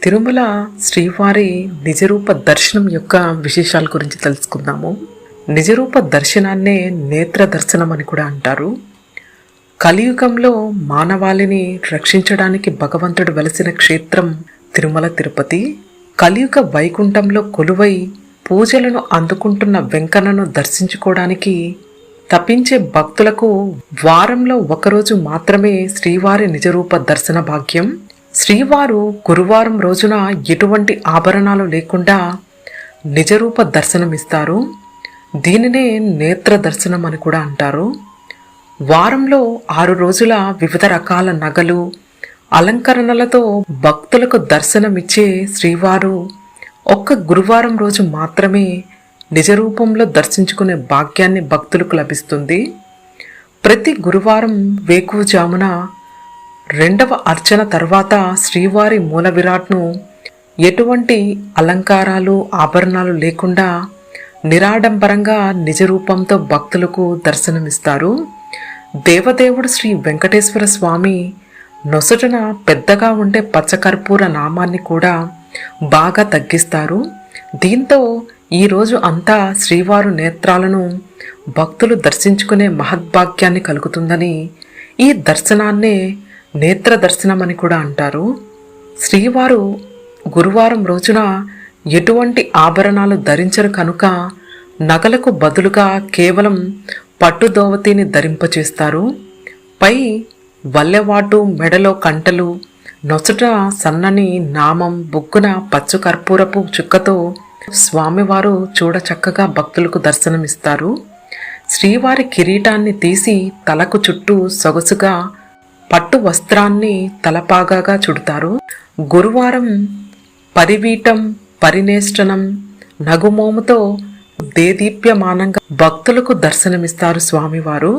తిరుమల శ్రీవారి నిజరూప దర్శనం యొక్క విశేషాల గురించి తెలుసుకుందాము. నిజరూప దర్శనాన్నే నేత్ర దర్శనం అని కూడా అంటారు. కలియుగంలో మానవాళిని రక్షించడానికి భగవంతుడు వెలసిన క్షేత్రం తిరుమల తిరుపతి. కలియుగ వైకుంఠంలో కొలువై పూజలను అందుకుంటున్న వెంకన్నను దర్శించుకోవడానికి తపించే భక్తులకు వారంలో ఒకరోజు మాత్రమే శ్రీవారి నిజరూప దర్శన భాగ్యం. శ్రీవారు గురువారం రోజున ఎటువంటి ఆభరణాలు లేకుండా నిజరూప దర్శనమిస్తారు. దీనినే నేత్ర దర్శనం అని కూడా అంటారు. వారంలో 6 రోజుల వివిధ రకాల నగలు, అలంకరణలతో భక్తులకు దర్శనమిచ్చే శ్రీవారు ఒక్క గురువారం రోజు మాత్రమే నిజరూపంలో దర్శించుకునే భాగ్యాన్ని భక్తులకు లభిస్తుంది. ప్రతి గురువారం వేకువజామున 2వ అర్చన తర్వాత శ్రీవారి మూల విరాట్ను ఎటువంటి అలంకారాలు, ఆభరణాలు లేకుండా నిరాడంబరంగా నిజరూపంతో భక్తులకు దర్శనమిస్తారు. దేవదేవుడు శ్రీ వెంకటేశ్వర స్వామి నొసటన పెద్దగా ఉండే పచ్చకర్పూర నామాన్ని కూడా బాగా తగ్గిస్తారు. దీంతో ఈరోజు అంతా శ్రీవారు నేత్రాలను భక్తులు దర్శించుకునే మహద్భాగ్యాన్ని కలుగుతుందని ఈ దర్శనాన్నే నేత్ర దర్శనం అని కూడా అంటారు. శ్రీవారు గురువారం రోజున ఎటువంటి ఆభరణాలు ధరించరు కనుక నగలకు బదులుగా కేవలం పట్టు దోవతిని ధరింపచేస్తారు. పై వల్లెవాటు, మెడలో కంటలు, నొసట సన్నని నామం, బొగ్గున పచ్చు కర్పూరపు చుక్కతో స్వామివారు చూడ చక్కగా భక్తులకు దర్శనమిస్తారు. శ్రీవారి కిరీటాన్ని తీసి తలకు చుట్టూ సొగసుగా పట్టు వస్త్రాన్ని తలపాగాగా చుడతారు. గురువారం పరివీటం, పరినేష్టనం, నగుమోముతో దేదీప్యమానంగా భక్తులకు దర్శనమిస్తారు స్వామివారు.